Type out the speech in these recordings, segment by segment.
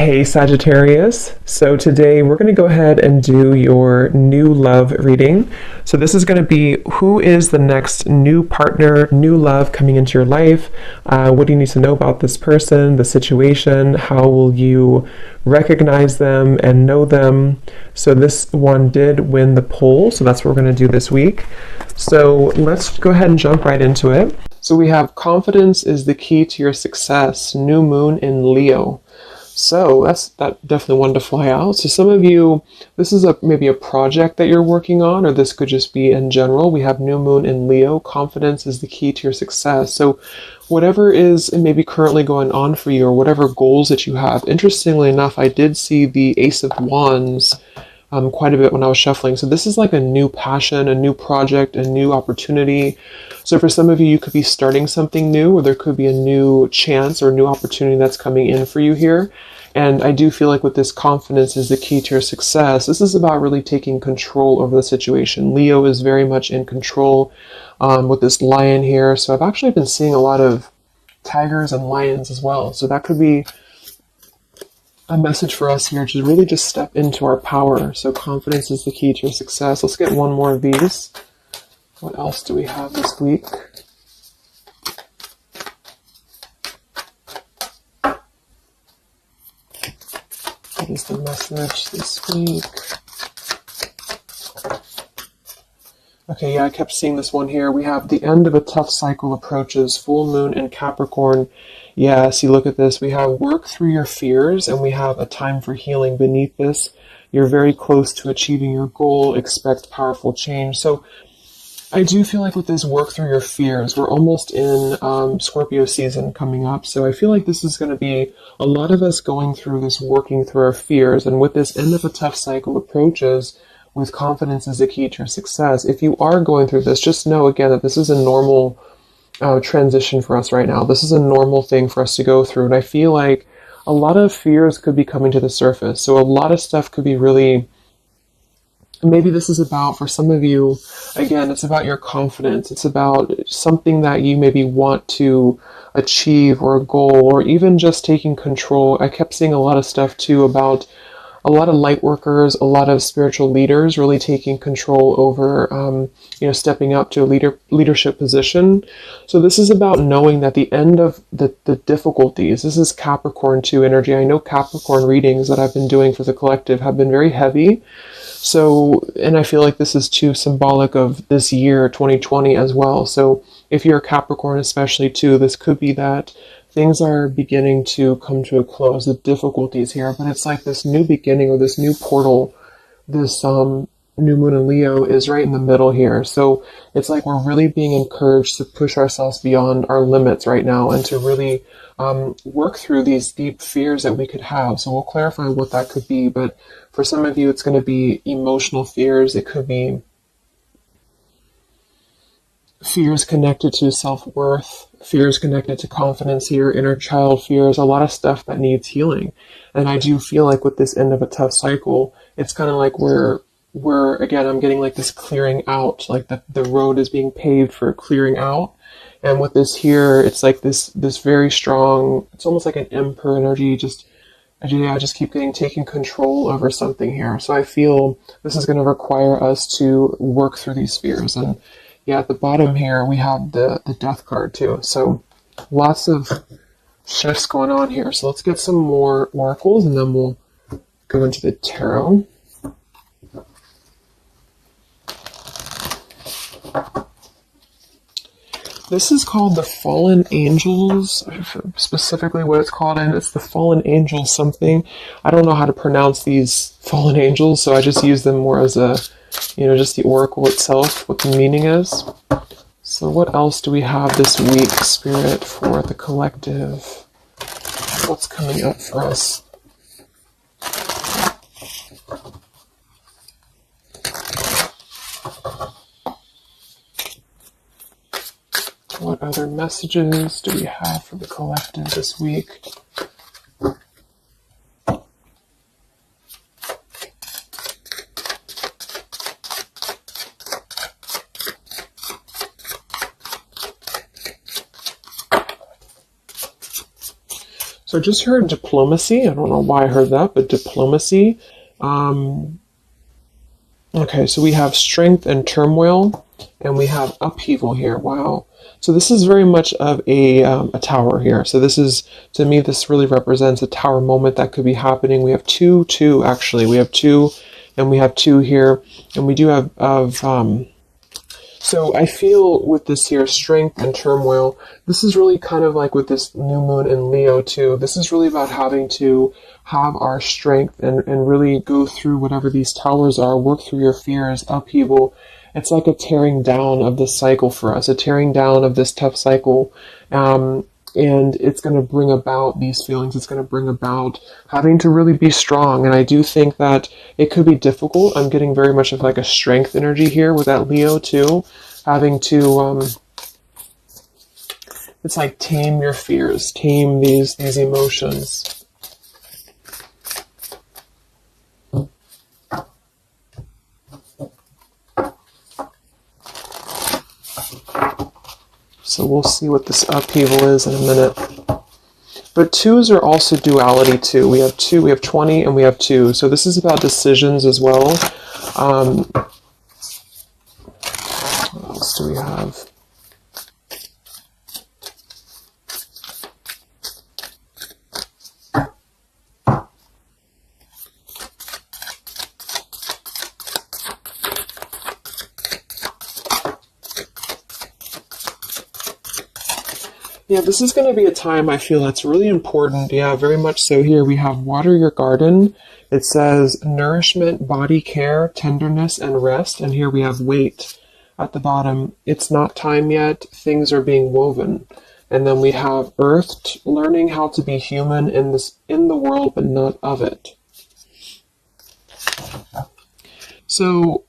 Hey Sagittarius, so today we're going to go ahead and do your new love reading. So this is going to be who is the next new partner, new love coming into your life. What do you need to know about this person, the situation? How will you recognize them and know them? So this one did win the poll, so that's what we're going to do this week. So let's go ahead and jump right into it. So we have confidence is the key to your success, new moon in Leo. So that definitely wanted to fly out. So some of you, this is maybe a project that you're working on, or this could just be in general. We have new moon in Leo. Confidence is the key to your success. So whatever is maybe currently going on for you, or whatever goals that you have. Interestingly enough, I did see the Ace of Wands quite a bit when I was shuffling. So this is like a new passion, a new project, a new opportunity. So for some of you, you could be starting something new, or there could be a new chance or new opportunity that's coming in for you here. And I do feel like with this confidence is the key to your success. This is about really taking control over the situation. Leo is very much in control with this lion here. So I've actually been seeing a lot of tigers and lions as well. So that could be a message for us here to really just step into our power. So confidence is the key to your success. Let's get one more of these. What else do we have this week? What is the message this week? Okay, yeah, I kept seeing this one here. We have the end of a tough cycle approaches, full moon in Capricorn. Yeah, see, look at this. We have work through your fears, and we have a time for healing beneath this. You're very close to achieving your goal. Expect powerful change. So I do feel like with this work through your fears, we're almost in Scorpio season coming up. So I feel like this is going to be a lot of us going through this, working through our fears. And with this end of a tough cycle approaches, with confidence is the key to your success. If you are going through this, just know again that this is a normal transition for us right now. This is a normal thing for us to go through. And I feel like a lot of fears could be coming to the surface. So a lot of stuff could be really, maybe this is about, for some of you, again, it's about your confidence. It's about something that you maybe want to achieve, or a goal, or even just taking control. I kept seeing a lot of stuff too about a lot of light workers, a lot of spiritual leaders really taking control over, stepping up to a leadership position. So this is about knowing that the end of the difficulties, this is Capricorn 2 energy. I know Capricorn readings that I've been doing for the collective have been very heavy. So, and I feel like this is too symbolic of this year, 2020 as well. So if you're a Capricorn especially too, this could be that things are beginning to come to a close, the difficulties here, but it's like this new beginning or this new portal, this new moon in Leo is right in the middle here. So it's like we're really being encouraged to push ourselves beyond our limits right now and to really work through these deep fears that we could have. So we'll clarify what that could be, but for some of you, it's going to be emotional fears. It could be fears connected to self-worth, fears connected to confidence here, inner child fears, a lot of stuff that needs healing. And I do feel like with this end of a tough cycle, it's kind of like we're again, I'm getting like this clearing out, like the road is being paved for clearing out. And with this here, it's like this very strong, it's almost like an emperor energy, I just keep taking control over something here. So I feel this is going to require us to work through these fears. And yeah, at the bottom here, we have the death card too. So lots of shifts going on here. So let's get some more oracles and then we'll go into the tarot. This is called the Fallen Angels, specifically what it's called, and it's the Fallen Angel something. I don't know how to pronounce these Fallen Angels, so I just use them more as a, just the oracle itself, what the meaning is. So what else do we have this week, Spirit, for the collective? What's coming up for us? What other messages do we have for the collective this week? So I just heard diplomacy. I don't know why I heard that, but diplomacy. Okay, so we have strength and turmoil, and we have upheaval here. Wow. So this is very much of a tower here. So this is, to me, this really represents a tower moment that could be happening. We have two, actually. We have two, and we have two here. And we do have, so I feel with this here, strength and turmoil, this is really kind of like with this new moon in Leo too. This is really about having to have our strength and really go through whatever these towers are, work through your fears, upheaval. It's like a tearing down of this cycle for us, a tearing down of this tough cycle. And it's going to bring about these feelings. It's going to bring about having to really be strong. And I do think that it could be difficult. I'm getting very much of like a strength energy here with that Leo too. Having to, it's like tame your fears, tame these emotions. So we'll see what this upheaval is in a minute. But twos are also duality too. We have 2, we have 20, and we have 2. So this is about decisions as well. What else do we have? Yeah, this is going to be a time I feel that's really important. Yeah, very much so. Here we have water your garden. It says nourishment, body care, tenderness, and rest. And here we have wait at the bottom. It's not time yet. Things are being woven. And then we have earth, learning how to be human in the world, but not of it. So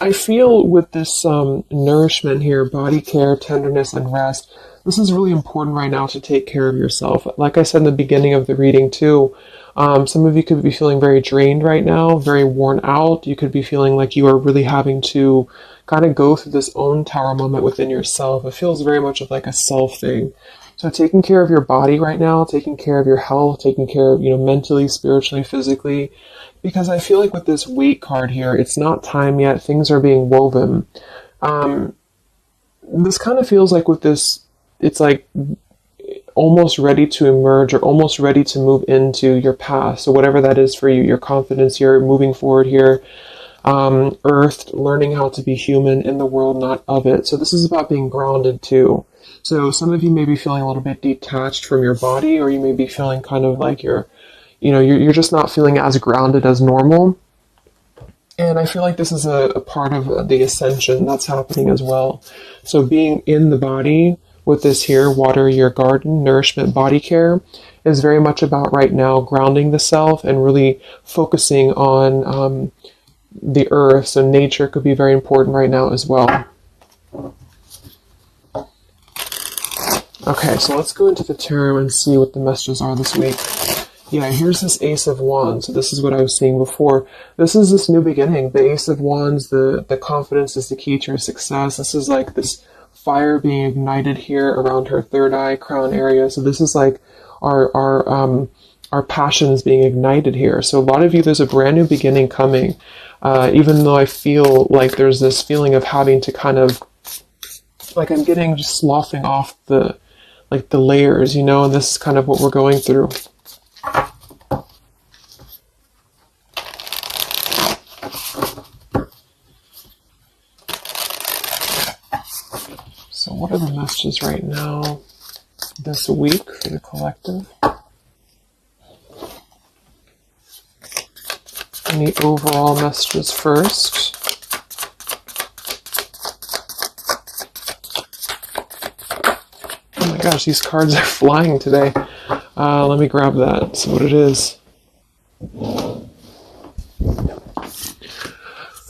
I feel with this nourishment here, body care, tenderness, and rest, this is really important right now to take care of yourself. Like I said in the beginning of the reading too, some of you could be feeling very drained right now, very worn out. You could be feeling like you are really having to kind of go through this own tower moment within yourself. It feels very much of like a self thing. So taking care of your body right now, taking care of your health, taking care of, mentally, spiritually, physically, because I feel like with this wait card here, it's not time yet. Things are being woven. This kind of feels like with this, it's like almost ready to emerge or almost ready to move into your path. So whatever that is for you, your confidence here, moving forward here, earth, learning how to be human in the world, not of it. So this is about being grounded too. So some of you may be feeling a little bit detached from your body, or you may be feeling kind of like you're just not feeling as grounded as normal. And I feel like this is a part of the ascension that's happening as well. So being in the body with this here, water your garden, nourishment, body care, is very much about right now grounding the self and really focusing on the earth. So nature could be very important right now as well. Okay, so let's go into the tarot and see what the messages are this week. Yeah, here's this Ace of Wands. So this is what I was saying before. This is this new beginning. The Ace of Wands, the confidence is the key to your success. This is like this fire being ignited here around her third eye, crown area. So this is like our passions being ignited here. So a lot of you, there's a brand new beginning coming. Even though I feel like there's this feeling of having to kind of, like I'm getting just sloughing off the layers, and this is kind of what we're going through. So what are the messages right now this week for the collective? Any overall messages first? Oh my gosh, these cards are flying today. Let me grab that, see what it is.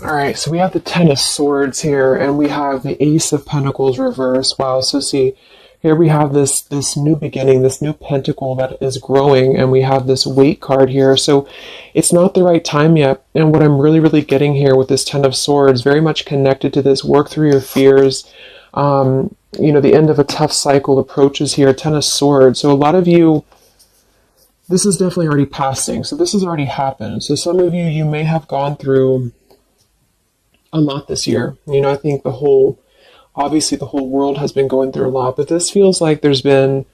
Alright, so we have the Ten of Swords here, and we have the Ace of Pentacles reversed. Wow, so see, here we have this new beginning, this new pentacle that is growing, and we have this Wait card here. So it's not the right time yet. And what I'm really, really getting here with this Ten of Swords, very much connected to this, work through your fears, You know, the end of a tough cycle approaches here, Ten of Swords. So a lot of you, this is definitely already passing. So this has already happened. So some of you, you may have gone through a lot this year. You know, I think obviously the whole world has been going through a lot, but this feels like there's been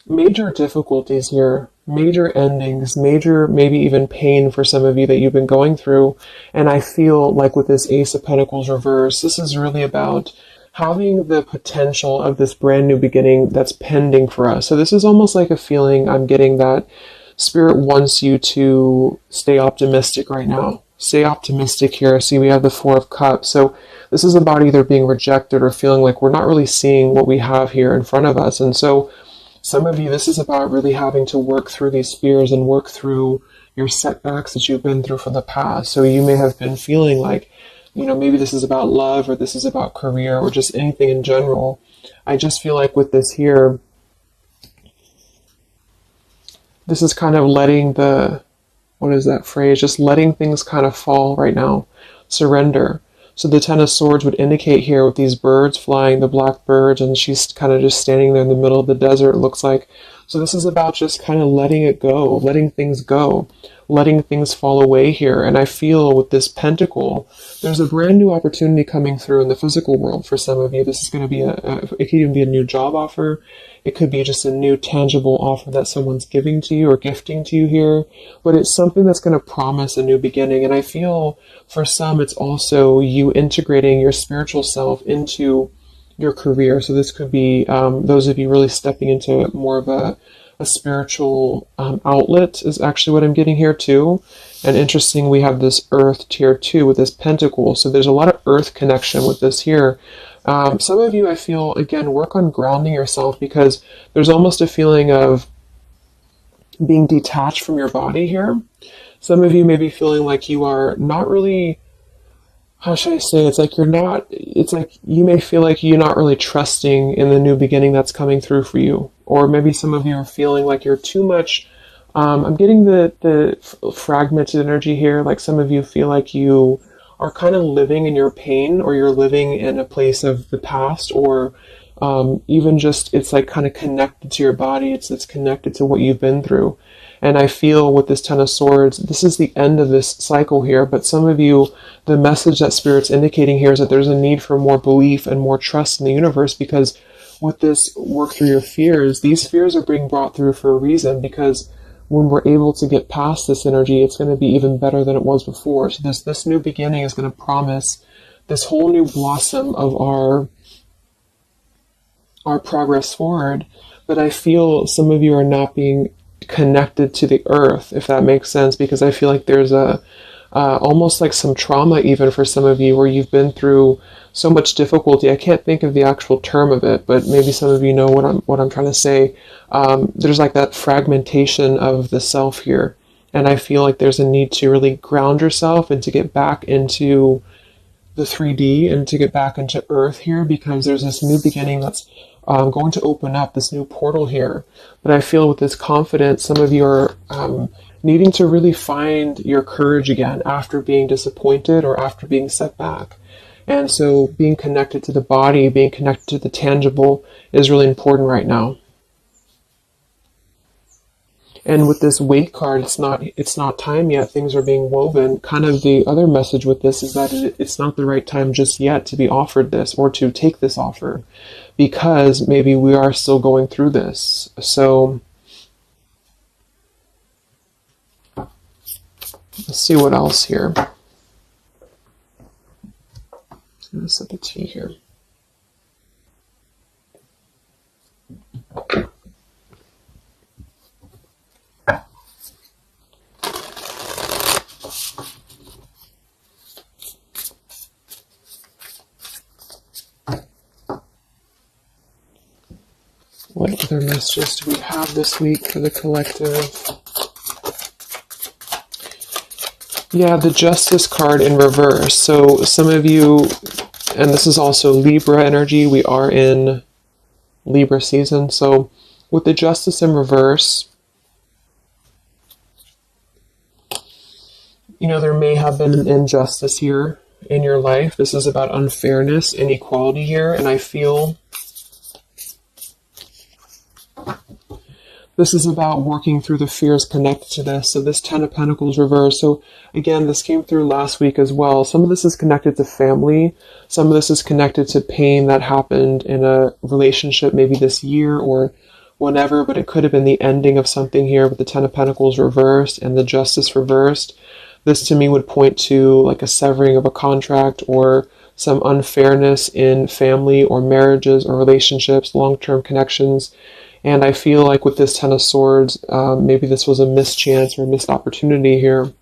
major difficulties here, major endings, major maybe even pain for some of you that you've been going through. And I feel like with this Ace of Pentacles reverse, this is really about having the potential of this brand new beginning that's pending for us. So this is almost like a feeling I'm getting that Spirit wants you to stay optimistic right now. Stay optimistic here. See, we have the Four of Cups. So this is about either being rejected or feeling like we're not really seeing what we have here in front of us. And so some of you, this is about really having to work through these fears and work through your setbacks that you've been through from the past. So you may have been feeling like, you know, maybe this is about love or this is about career or just anything in general. I just feel like with this here, this is kind of letting what is that phrase? Just letting things kind of fall right now. Surrender. So the Ten of Swords would indicate here with these birds flying, the black birds, and she's kind of just standing there in the middle of the desert, it looks like. So this is about just kind of letting it go, letting things go, letting things fall away here. And I feel with this pentacle, there's a brand new opportunity coming through in the physical world for some of you. This is going to be it could even be a new job offer. It could be just a new tangible offer that someone's giving to you or gifting to you here. But it's something that's going to promise a new beginning. And I feel for some, it's also you integrating your spiritual self into your career. So this could be those of you really stepping into more of a spiritual outlet is actually what I'm getting here too. And interesting, we have this earth here too with this pentacle. So there's a lot of earth connection with this here. Some of you, I feel, again, work on grounding yourself because there's almost a feeling of being detached from your body here. Some of you may be feeling like you are not really, how should I say, it's like you may feel like you're not really trusting in the new beginning that's coming through for you. Or maybe some of you are feeling like you're too much, I'm getting the fragmented energy here, like some of you feel like you are kind of living in your pain, or you're living in a place of the past, or even just it's like kind of connected to your body. It's connected to what you've been through. And I feel with this Ten of Swords, this is the end of this cycle here. But some of you, the message that Spirit's indicating here is that there's a need for more belief and more trust in the universe, because with this work through your fears, these fears are being brought through for a reason, because when we're able to get past this energy, it's going to be even better than it was before. So this new beginning is going to promise this whole new blossom of our progress forward. But I feel some of you are not being connected to the earth, if that makes sense, because I feel like there's almost like some trauma even for some of you where you've been through so much difficulty. I can't think of the actual term of it, but maybe some of you know what I'm trying to say. There's like that fragmentation of the self here, and I feel like there's a need to really ground yourself and to get back into the 3D and to get back into earth here, because there's this new beginning that's going to open up, this new portal here. But I feel with this confidence, some of you are needing to really find your courage again after being disappointed or after being set back. And so being connected to the body, being connected to the tangible is really important right now. And with this Wait card, it's not time yet. Things are being woven. Kind of the other message with this is that it's not the right time just yet to be offered this or to take this offer, because maybe we are still going through this. So let's see what else here. I'm going to set the tea here. What other messages do we have this week for the collective? Yeah, the Justice card in reverse. So some of you, and this is also Libra energy, we are in Libra season. So with the Justice in reverse, you know, there may have been an injustice here in your life. This is about unfairness, inequality here, and I feel this is about working through the fears connected to this. So this Ten of Pentacles reversed. So again, this came through last week as well. Some of this is connected to family. Some of this is connected to pain that happened in a relationship maybe this year or whenever, but it could have been the ending of something here with the Ten of Pentacles reversed and the Justice reversed. This to me would point to like a severing of a contract or some unfairness in family or marriages or relationships, long-term connections. And I feel like with this Ten of Swords, maybe this was a mischance or a missed opportunity here.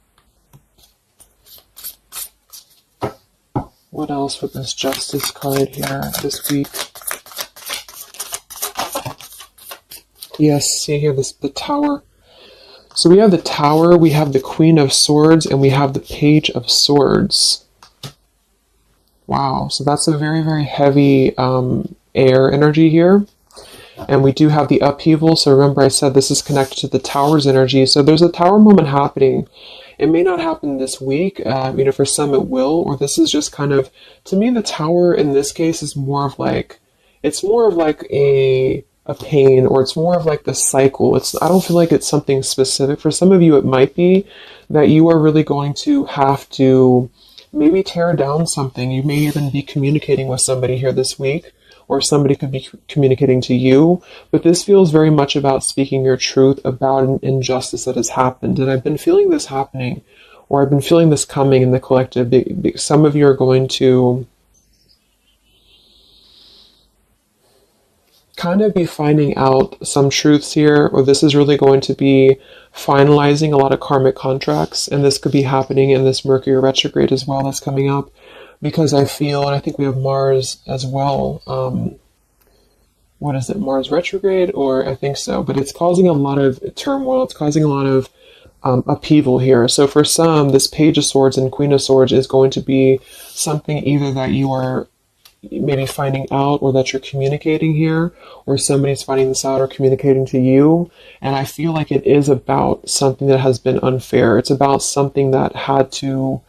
What else with this Justice card here this week? Yes, see here, the Tower. So we have the Tower, we have the Queen of Swords, and we have the Page of Swords. Wow, so that's a very, very heavy air energy here. And we do have the upheaval. So remember I said this is connected to the Tower's energy. So there's a Tower moment happening. It may not happen this week. For some it will. Or this is just kind of, to me, the Tower in this case is more of like, it's more of like a pain, or it's more of like the cycle. I don't feel like it's something specific. For some of you, it might be that you are really going to have to maybe tear down something. You may even be communicating with somebody here this week, or somebody could be communicating to you, but this feels very much about speaking your truth about an injustice that has happened. And I've been feeling this happening, or I've been feeling this coming in the collective. Some of you are going to kind of be finding out some truths here, or this is really going to be finalizing a lot of karmic contracts, and this could be happening in this Mercury retrograde as well that's coming up. Because I feel, and I think we have Mars as well, what is it, Mars retrograde, or I think so, but it's causing a lot of turmoil, it's causing a lot of upheaval here. So for some, this Page of Swords and Queen of Swords is going to be something either that you are maybe finding out, or that you're communicating here, or somebody's finding this out or communicating to you. And I feel like it is about something that has been unfair. It's about something that had to,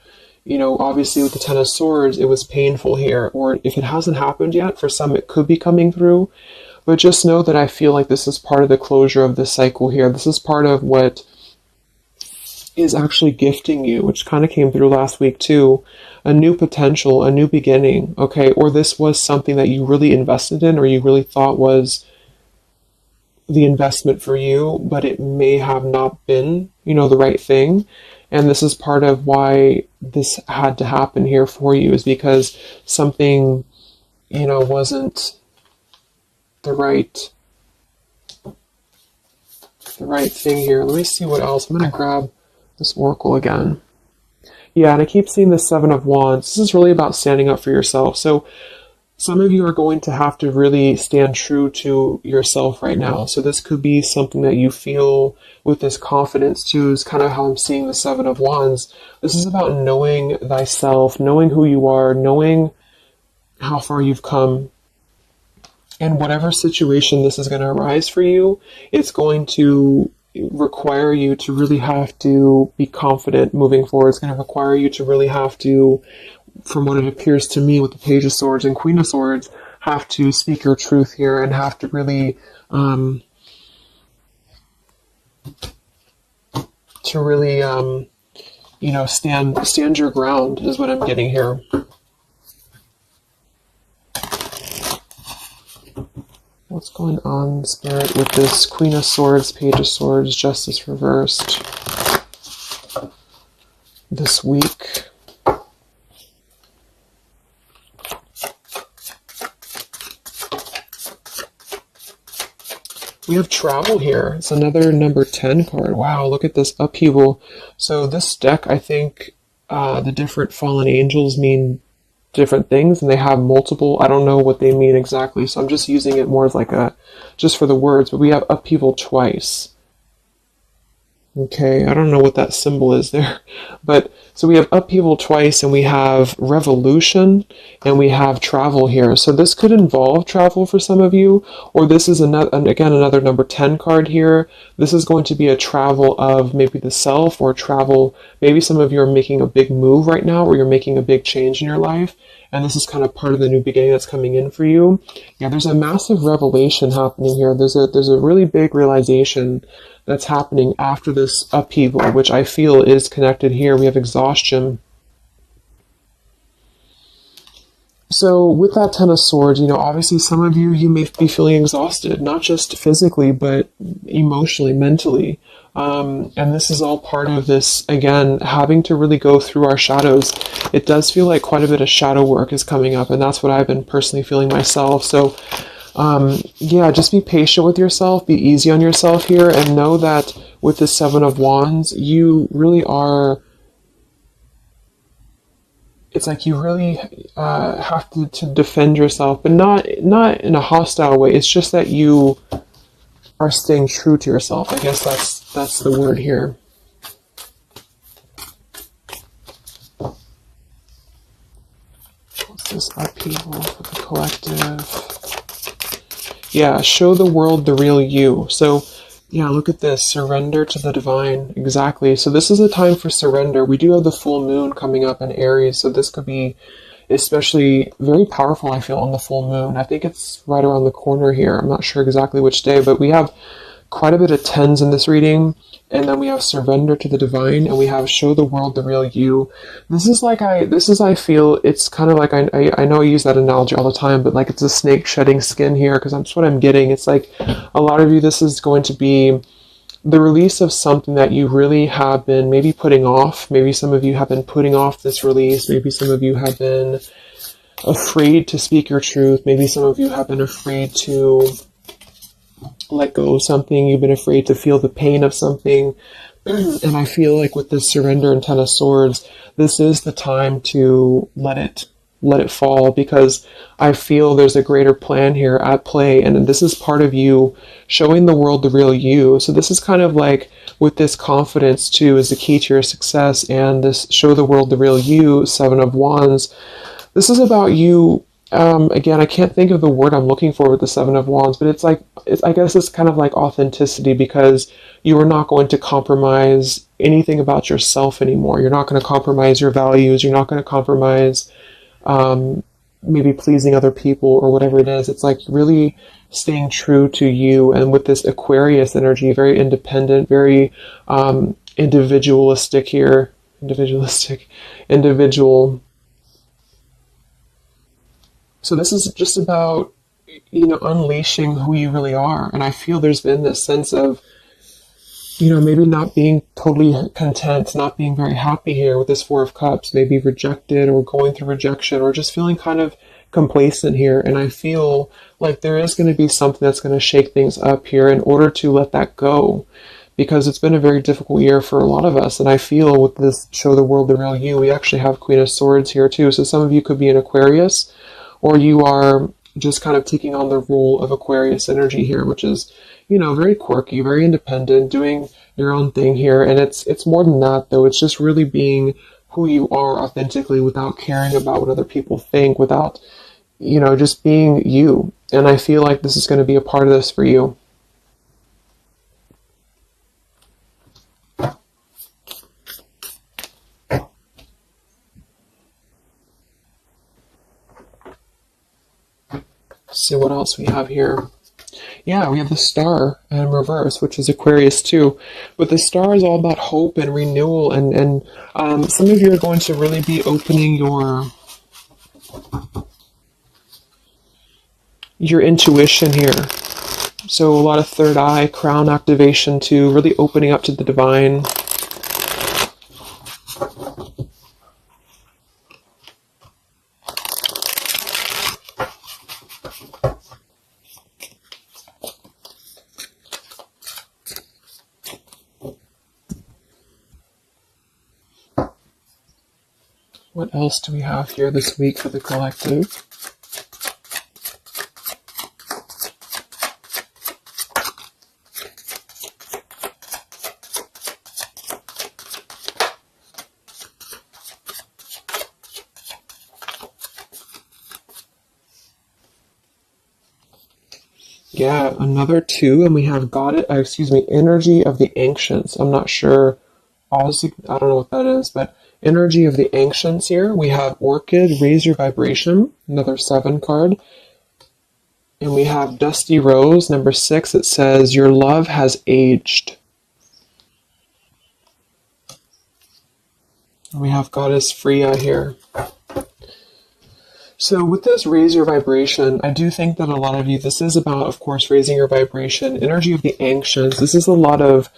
obviously with the Ten of Swords, it was painful here. Or if it hasn't happened yet, for some it could be coming through. But just know that I feel like this is part of the closure of this cycle here. This is part of what is actually gifting you, which kind of came through last week too. A new potential, a new beginning, okay? Or this was something that you really invested in, or you really thought was the investment for you, but it may have not been, the right thing. And this is part of why this had to happen here for you, is because something, wasn't the right thing here. Let me see what else. I'm going to grab this oracle again. Yeah, and I keep seeing the Seven of Wands. This is really about standing up for yourself. So some of you are going to have to really stand true to yourself right now. So this could be something that you feel with this confidence too, is kind of how I'm seeing the Seven of Wands. This is about knowing thyself, knowing who you are, knowing how far you've come. And whatever situation this is going to arise for you, it's going to require you to really have to be confident moving forward. It's going to require you to really have to, from what it appears to me with the Page of Swords and Queen of Swords, have to speak your truth here and have to really stand your ground is what I'm getting here. What's going on, Spirit, with this Queen of Swords, Page of Swords, Justice reversed this week? We have travel here. It's another number 10 card. Wow, look at this upheaval. So this deck, I think the different fallen angels mean different things, and they have multiple. I don't know what they mean exactly, so I'm just using it more as like just for the words. But we have upheaval twice. Okay, I don't know what that symbol is there. But so we have upheaval twice, and we have revolution, and we have travel here. So this could involve travel for some of you, or this is another, again, another number 10 card here. This is going to be a travel of maybe the self, or travel, maybe some of you are making a big move right now, or you're making a big change in your life. And this is kind of part of the new beginning that's coming in for you. Yeah, there's a massive revelation happening here. There's a really big realization that's happening after this upheaval, which I feel is connected here. We have exhaustion. So with that Ten of Swords, obviously some of you may be feeling exhausted, not just physically, but emotionally, mentally. And this is all part of this, again, having to really go through our shadows. It does feel like quite a bit of shadow work is coming up, and that's what I've been personally feeling myself. So yeah, just be patient with yourself, be easy on yourself here, and know that with the Seven of Wands, you really are, it's like you really have to defend yourself, but not in a hostile way. It's just that you are staying true to yourself. I guess that's the word here. What's this upheaval for the collective? Yeah, show the world the real you. So, yeah, look at this. Surrender to the divine. Exactly. So this is a time for surrender. We do have the full moon coming up in Aries, so this could be especially very powerful, I feel, on the full moon. I think it's right around the corner here. I'm not sure exactly which day, but we have quite a bit of tens in this reading. And then we have surrender to the divine, and we have show the world the real you. I feel, it's kind of like, I know I use that analogy all the time, but like it's a snake shedding skin here, because that's what I'm getting. It's like a lot of you, this is going to be the release of something that you really have been maybe putting off. Maybe some of you have been putting off this release. Maybe some of you have been afraid to speak your truth. Maybe some of you have been afraid to let go of something. You've been afraid to feel the pain of something. And I feel like with this surrender and Ten of Swords, this is the time to let it fall, because I feel there's a greater plan here at play, and this is part of you showing the world the real you. So this is kind of like, with this confidence too is the key to your success, and this show the world the real you, Seven of Wands. This is about you. Again, I can't think of the word I'm looking for with the Seven of Wands, but I guess it's kind of like authenticity, because you are not going to compromise anything about yourself anymore. You're not going to compromise your values. You're not going to compromise maybe pleasing other people or whatever it is. It's like really staying true to you. And with this Aquarius energy, very independent, very individualistic here. Individual. So this is just about, unleashing who you really are. And I feel there's been this sense of, maybe not being totally content, not being very happy here with this Four of Cups, maybe rejected or going through rejection, or just feeling kind of complacent here. And I feel like there is going to be something that's going to shake things up here in order to let that go, because it's been a very difficult year for a lot of us. And I feel with this show the world the real you, we actually have Queen of Swords here too. So some of you could be an Aquarius, or you are just kind of taking on the role of Aquarius energy here, which is, very quirky, very independent, doing your own thing here. And it's more than that, though. It's just really being who you are authentically, without caring about what other people think, without, just being you. And I feel like this is going to be a part of this for you. See what else we have here. Yeah, we have the Star in reverse, which is Aquarius too. But the Star is all about hope and renewal, and some of you are going to really be opening your intuition here. So a lot of third eye, crown activation too, really opening up to the divine. What else do we have here this week for the collective? Yeah, another 2, and we have energy of the ancients. I'm not sure, honestly, I don't know what that is, but energy of the ancients here. We have orchid, raise your vibration, another 7 card. And we have dusty rose, number 6. It says, your love has aged. And we have goddess Freya here. So with this raise your vibration, I do think that a lot of you, this is about, of course, raising your vibration, energy of the ancients. This is a lot of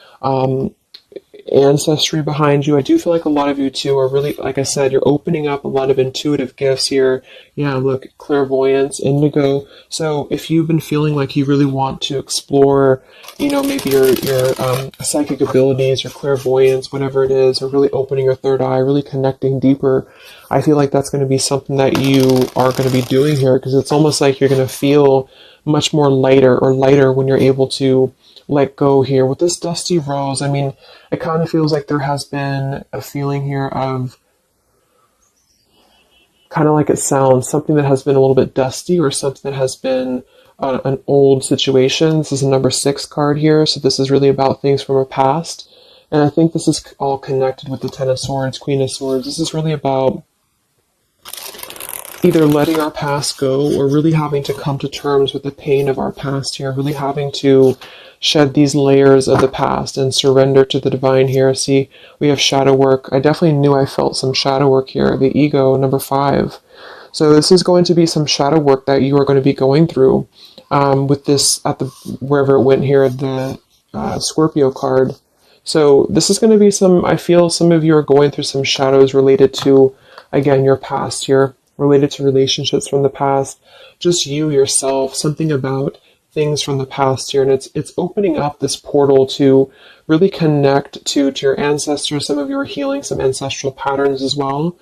ancestry behind you. I do feel like a lot of you too are really, like I said, you're opening up a lot of intuitive gifts here. Yeah, look, clairvoyance, indigo. So if you've been feeling like you really want to explore, you know, maybe your psychic abilities, your clairvoyance, whatever it is, or really opening your third eye, really connecting deeper, I feel like that's going to be something that you are going to be doing here, because it's almost like you're going to feel much more lighter when you're able to let go here. With this dusty rose, I mean, it kind of feels like there has been a feeling here of, kind of like it sounds, something that has been a little bit dusty, or something that has been an old situation. This is a number 6 card here, so this is really about things from our past. And I think this is all connected with the 10 of Swords, Queen of Swords. This is really about either letting our past go, or really having to come to terms with the pain of our past here, really having to shed these layers of the past and surrender to the divine here. See, we have shadow work. I definitely knew I felt some shadow work here. The ego, number 5. So this is going to be some shadow work that you are going to be going through with this at the, wherever it went here, the Scorpio card. So this is going to be some, I feel some of you are going through some shadows related to, again, your past here, related to relationships from the past, just you, yourself, something about things from the past here. And it's opening up this portal to really connect to your ancestors. Some of you are healing some ancestral patterns as well.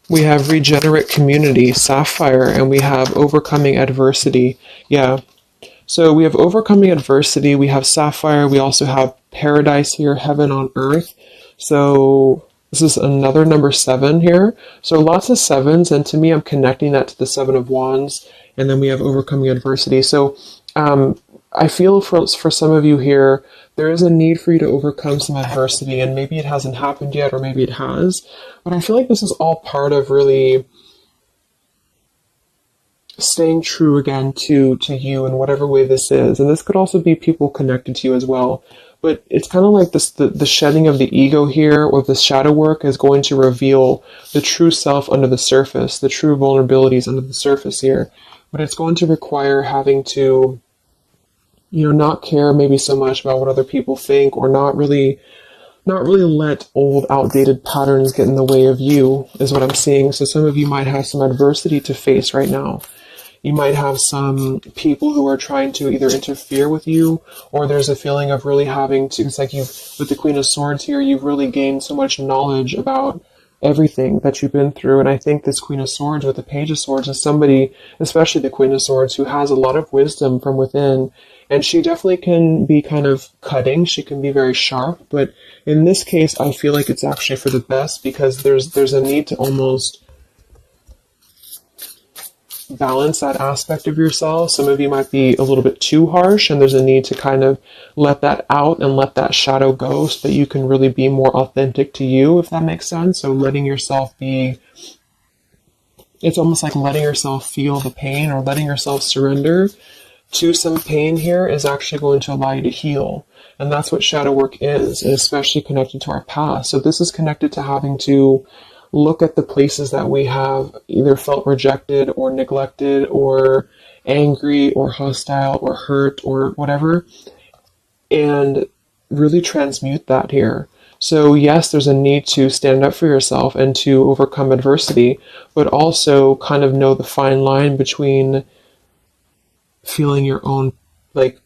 We have regenerate community, sapphire, and we have overcoming adversity. Yeah. So we have overcoming adversity, we have sapphire, we also have paradise here, heaven on earth. So this is another number 7 here. So lots of 7s, and to me, I'm connecting that to the 7 of Wands. And then we have overcoming adversity. So I feel for some of you here, there is a need for you to overcome some adversity, and maybe it hasn't happened yet, or maybe it has. But I feel like this is all part of really staying true again to you in whatever way this is. And this could also be people connected to you as well. But it's kind of like this, the shedding of the ego here, or the shadow work, is going to reveal the true self under the surface, the true vulnerabilities under the surface here. But it's going to require having to, you know, not care maybe so much about what other people think, or not really let old, outdated patterns get in the way of you, is what I'm seeing. So some of you might have some adversity to face right now. You might have some people who are trying to either interfere with you, or there's a feeling of really having to, it's like with the Queen of Swords here, you've really gained so much knowledge about everything that you've been through. And I think this Queen of Swords with the Page of Swords is somebody, especially the Queen of Swords, who has a lot of wisdom from within. And she definitely can be kind of cutting. She can be very sharp. But in this case, I feel like it's actually for the best, because there's a need to almost balance that aspect of yourself. Some of you might be a little bit too harsh, and there's a need to kind of let that out and let that shadow go, so that you can really be more authentic to you, if that makes sense. So letting yourself be, it's almost like letting yourself feel the pain, or letting yourself surrender to some pain here is actually going to allow you to heal. And that's what shadow work is, and especially connected to our past. So this is connected to having to look at the places that we have either felt rejected or neglected or angry or hostile or hurt or whatever, and really transmute that here. So yes, there's a need to stand up for yourself and to overcome adversity, but also kind of know the fine line between feeling your own, like,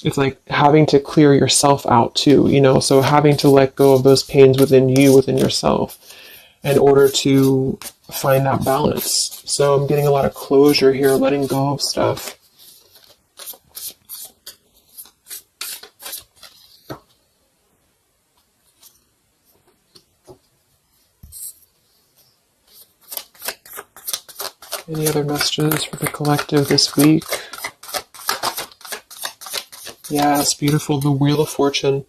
it's like having to clear yourself out too, you know, so having to let go of those pains within you, within yourself, in order to find that balance. So I'm getting a lot of closure here, letting go of stuff. Any other messages for the collective this week? Yes, beautiful. The Wheel of Fortune.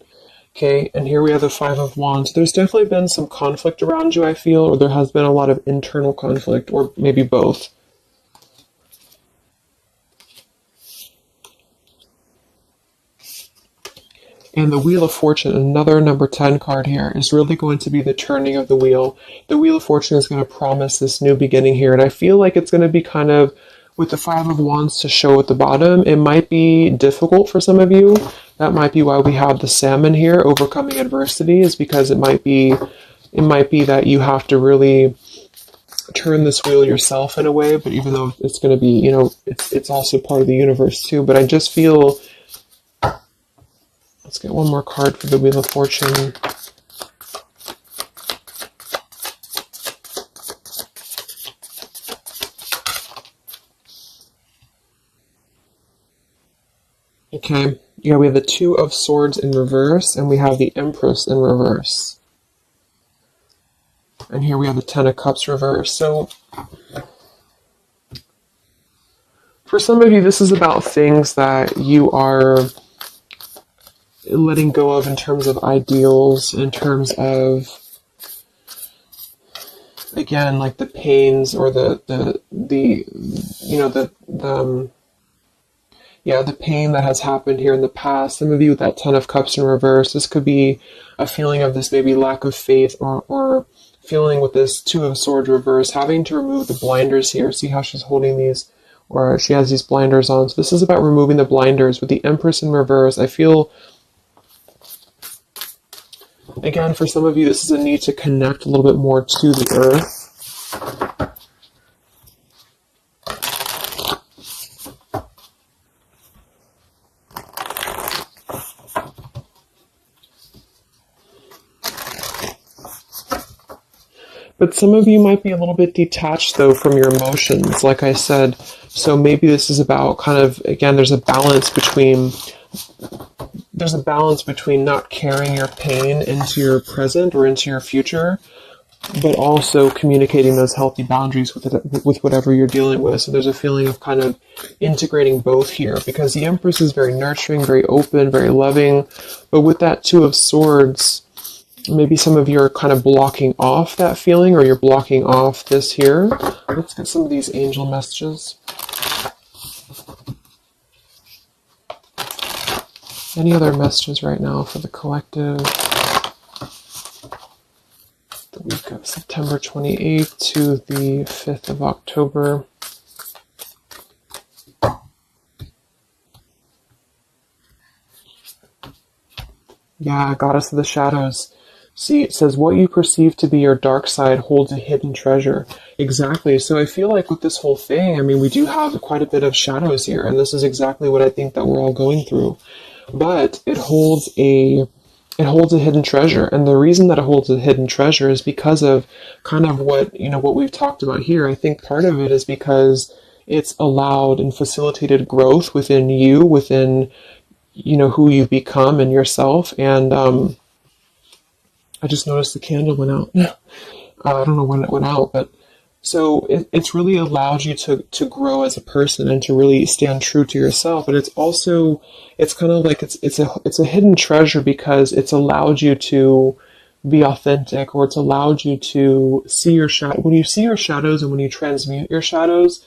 Okay, and here we have the Five of Wands. There's definitely been some conflict around you, I feel, or there has been a lot of internal conflict, or maybe both. And the Wheel of Fortune, another number 10 card here, is really going to be the turning of the wheel. The Wheel of Fortune is going to promise this new beginning here. And I feel like it's going to be kind of, with the Five of Wands to show at the bottom, it might be difficult for some of you. That might be why we have the salmon here, overcoming adversity, is because it might be that you have to really turn this wheel yourself in a way. But even though it's going to be, you know, it's also part of the universe too. But I just feel... Let's get one more card for the Wheel of Fortune. Okay, yeah, we have the Two of Swords in reverse, and we have the Empress in reverse. And here we have the Ten of Cups reverse. So, for some of you, this is about things that you are letting go of in terms of ideals, in terms of, again, like the pains or the pain that has happened here in the past. Some of you with that Ten of Cups in reverse, this could be a feeling of this maybe lack of faith, or feeling with this Two of Swords reverse, having to remove the blinders here. See how she's holding these, or she has these blinders on. So this is about removing the blinders. With the Empress in reverse, I feel, again, for some of you, this is a need to connect a little bit more to the earth. But some of you might be a little bit detached, though, from your emotions, like I said. So maybe this is about kind of, again, there's a balance between not carrying your pain into your present or into your future, but also communicating those healthy boundaries with whatever you're dealing with. So there's a feeling of kind of integrating both here, because the Empress is very nurturing, very open, very loving. But with that Two of Swords, maybe some of you are kind of blocking off that feeling, or you're blocking off this here. Let's get some of these angel messages. Any other messages right now for the collective? The week of September 28th to the 5th of October. Yeah, Goddess of the Shadows. See, it says, what you perceive to be your dark side holds a hidden treasure. Exactly. So I feel like with this whole thing, I mean, we do have quite a bit of shadows here, and this is exactly what I think that we're all going through. But it holds a hidden treasure, and the reason that it holds a hidden treasure is because of kind of what we've talked about here. I think part of it is because it's allowed and facilitated growth within you, within who you've become and yourself. And I just noticed the candle went out. I don't know when it went out, but so it's really allowed you to grow as a person and to really stand true to yourself. But it's kind of like it's a hidden treasure because it's allowed you to be authentic, or it's allowed you to see your shadow. When you see your shadows and when you transmute your shadows,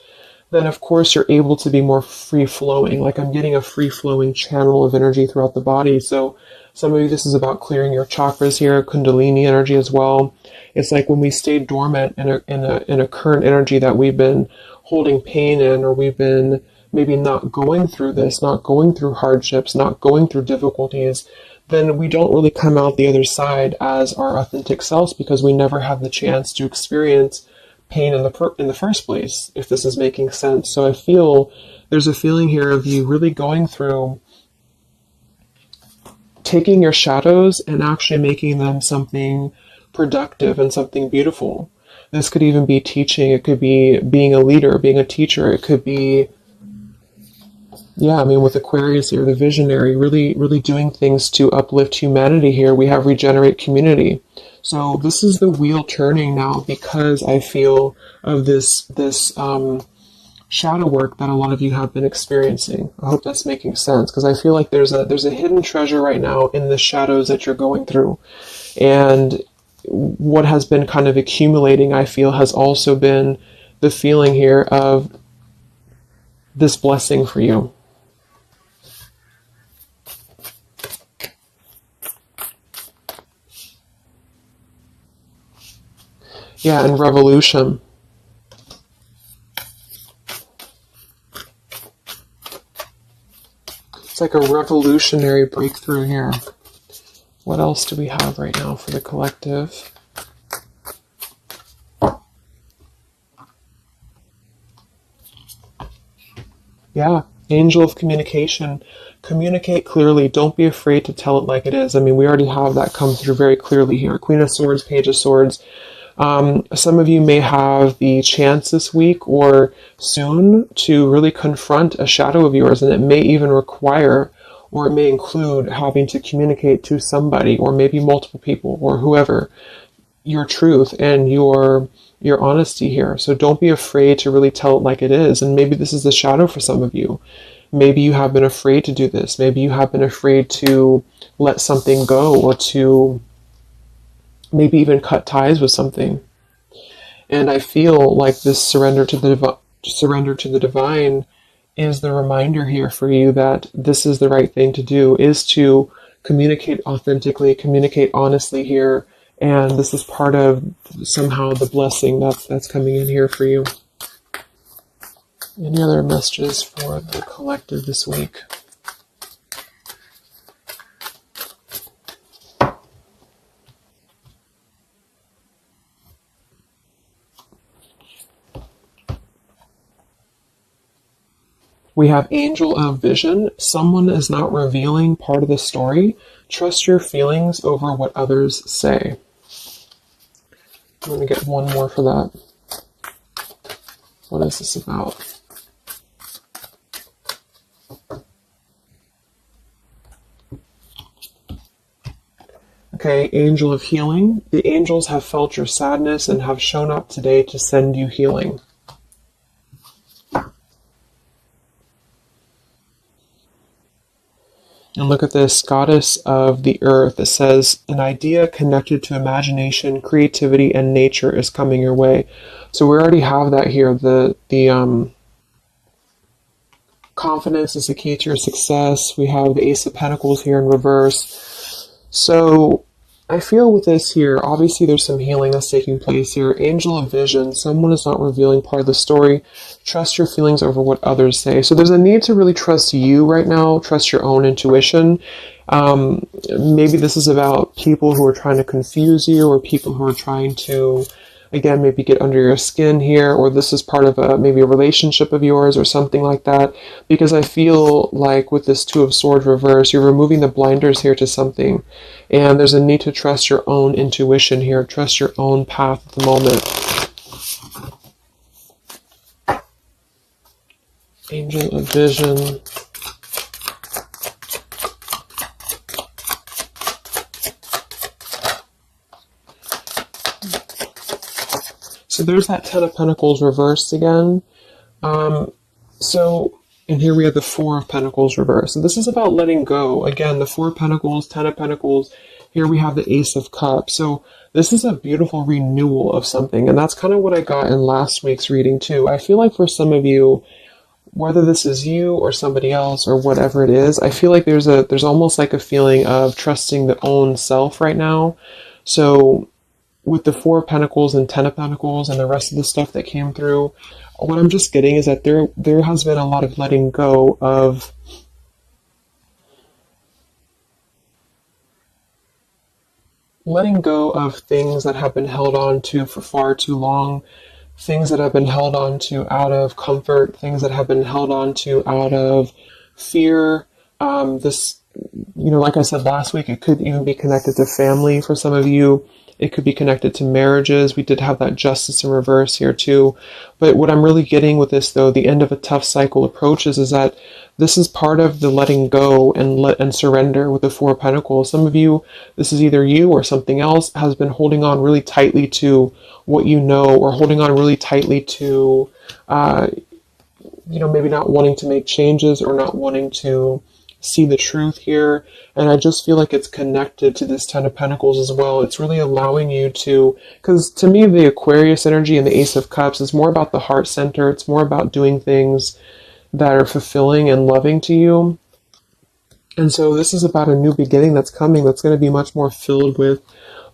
then of course you're able to be more free-flowing. Like, I'm getting a free-flowing channel of energy throughout the body. So some of you, this is about clearing your chakras here, Kundalini energy as well. It's like when we stay dormant in a current energy that we've been holding pain in, or we've been maybe not going through this, not going through hardships, not going through difficulties, then we don't really come out the other side as our authentic selves, because we never have the chance to experience pain in the first place, if this is making sense. So I feel there's a feeling here of you really going through, taking your shadows and actually making them something productive and something beautiful. This could even be teaching. It could be being a leader, being a teacher. It could be, with Aquarius here, the visionary, really, really doing things to uplift humanity here. We have regenerate community. So this is the wheel turning now, because I feel of this shadow work that a lot of you have been experiencing. I hope that's making sense, because I feel like there's a hidden treasure right now in the shadows that you're going through. And what has been kind of accumulating, I feel, has also been the feeling here of this blessing for you. Yeah, and revolution. It's like a revolutionary breakthrough here. What else do we have right now for the collective? Yeah, angel of communication. Communicate clearly. Don't be afraid to tell it like it is. I mean, we already have that come through very clearly here. Queen of Swords, Page of Swords. Some of you may have the chance this week or soon to really confront a shadow of yours, and it may even require, or it may include, having to communicate to somebody, or maybe multiple people, or whoever, your truth and your honesty here. So don't be afraid to really tell it like it is. And maybe this is the shadow for some of you. Maybe you have been afraid to do this. Maybe you have been afraid to let something go, or to maybe even cut ties with something. And I feel like this surrender to the divine is the reminder here for you that this is the right thing to do, is to communicate authentically, communicate honestly here. And this is part of somehow the blessing that's coming in here for you. Any other messages for the collective this week? We have Angel of Vision. Someone is not revealing part of the story. Trust your feelings over what others say. I'm going to get one more for that. What is this about? Okay, Angel of Healing. The angels have felt your sadness and have shown up today to send you healing. And look at this, Goddess of the Earth. It says, an idea connected to imagination, creativity, and nature is coming your way. So we already have that here. The confidence is the key to your success. We have the Ace of Pentacles here in reverse. So I feel with this here, obviously there's some healing that's taking place here. Angel of Vision, someone is not revealing part of the story. Trust your feelings over what others say. So there's a need to really trust you right now, trust your own intuition. Maybe this is about people who are trying to confuse you, or people who are trying to, again, maybe get under your skin here, or this is part of maybe a relationship of yours or something like that. Because I feel like with this Two of Swords reverse, you're removing the blinders here to something. And there's a need to trust your own intuition here, trust your own path at the moment. Angel of Vision. So there's that Ten of Pentacles reversed again. And here we have the Four of Pentacles reversed. So this is about letting go. Again, the Four of Pentacles, Ten of Pentacles. Here we have the Ace of Cups. So this is a beautiful renewal of something. And that's kind of what I got in last week's reading too. I feel like for some of you, whether this is you or somebody else or whatever it is, I feel like there's almost like a feeling of trusting the own self right now. So with the Four of Pentacles and Ten of Pentacles and the rest of the stuff that came through, what I'm just getting is that there has been a lot of letting go of things that have been held on to for far too long, things that have been held on to out of comfort, things that have been held on to out of fear. Like I said last week, it could even be connected to family for some of you. It could be connected to marriages. We did have that Justice in reverse here too. But what I'm really getting with this, though, the end of a tough cycle approaches, is that this is part of the letting go and surrender with the Four of Pentacles. Some of you, this is either you or something else, has been holding on really tightly to what you know, or holding on really tightly to, maybe not wanting to make changes or not wanting to see the truth here. And I just feel like it's connected to this Ten of Pentacles as well. It's really allowing you to, because to me, the Aquarius energy and the Ace of Cups is more about the heart center. It's more about doing things that are fulfilling and loving to you. And so this is about a new beginning that's coming, that's going to be much more filled with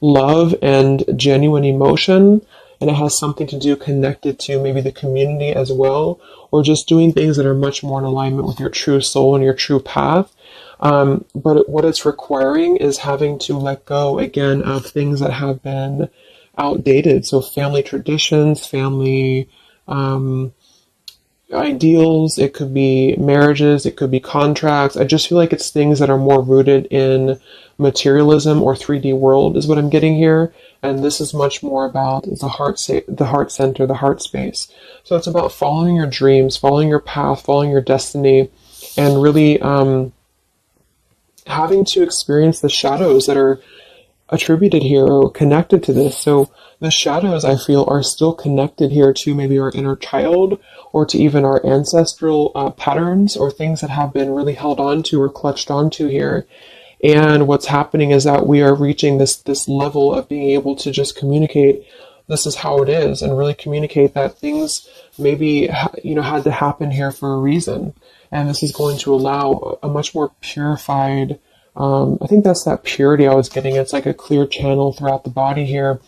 love and genuine emotion. And it has something to do connected to maybe the community as well, or just doing things that are much more in alignment with your true soul and your true path. But what it's requiring is having to let go again of things that have been outdated. So family traditions, family ideals, it could be marriages, it could be contracts. I just feel like it's things that are more rooted in materialism or 3D world is what I'm getting here. And this is much more about the heart center, the heart space. So it's about following your dreams, following your path, following your destiny, and really having to experience the shadows that are attributed here or connected to this. So the shadows, I feel, are still connected here to maybe our inner child, or to even our ancestral patterns, or things that have been really held on to or clutched onto here. And what's happening is that we are reaching this level of being able to just communicate, this is how it is, and really communicate that things maybe had to happen here for a reason. And this is going to allow a much more purified, I think that's that purity I was getting. It's like a clear channel throughout the body here.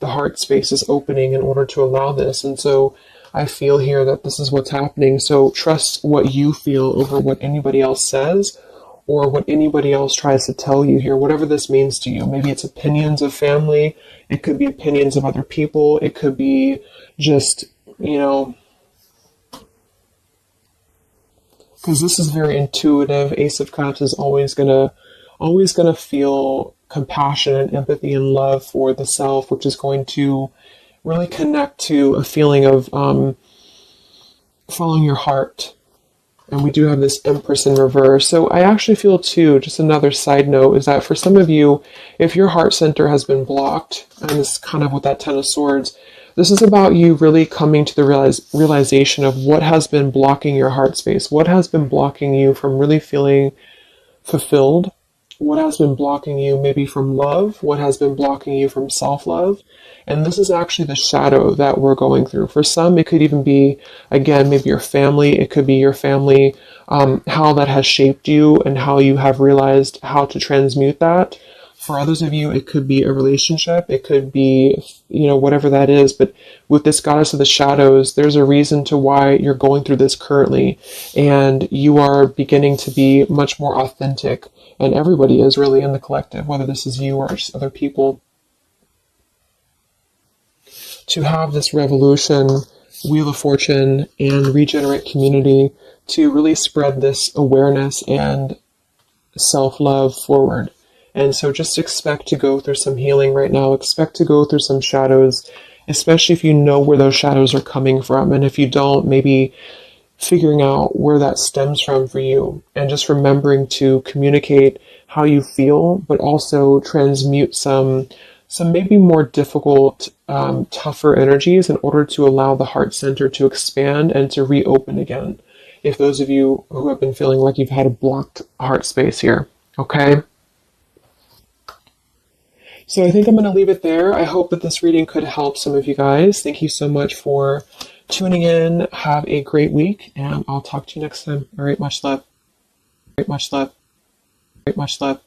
The heart space is opening in order to allow this. And so I feel here that this is what's happening. So trust what you feel over what anybody else says, or what anybody else tries to tell you here, whatever this means to you. Maybe it's opinions of family, it could be opinions of other people, it could be just, because this is very intuitive. Ace of Cups is always gonna feel compassion and empathy and love for the self, which is going to really connect to a feeling of following your heart. And we do have this Empress in reverse. So I actually feel too, just another side note, is that for some of you, if your heart center has been blocked, and this is kind of with that Ten of Swords, this is about you really coming to the realization of what has been blocking your heart space, what has been blocking you from really feeling fulfilled, what has been blocking you maybe from love, what has been blocking you from self-love. And this is actually the shadow that we're going through. For some, it could even be, again, maybe your family. It could be your family, how that has shaped you and how you have realized how to transmute that. For others of you, it could be a relationship. It could be, whatever that is. But with this Goddess of the Shadows, there's a reason to why you're going through this currently. And you are beginning to be much more authentic. And everybody is really in the collective, whether this is you or just other people. To have this revolution, Wheel of Fortune, and Regenerate Community to really spread this awareness and self-love forward. And so just expect to go through some healing right now. Expect to go through some shadows, especially if you know where those shadows are coming from. And if you don't, maybe figuring out where that stems from for you. And just remembering to communicate how you feel, but also transmute some maybe more difficult, tougher energies in order to allow the heart center to expand and to reopen again. If those of you who have been feeling like you've had a blocked heart space here, okay? So I think I'm going to leave it there. I hope that this reading could help some of you guys. Thank you so much for tuning in. Have a great week, and I'll talk to you next time. All right, much love. Much love. Much love.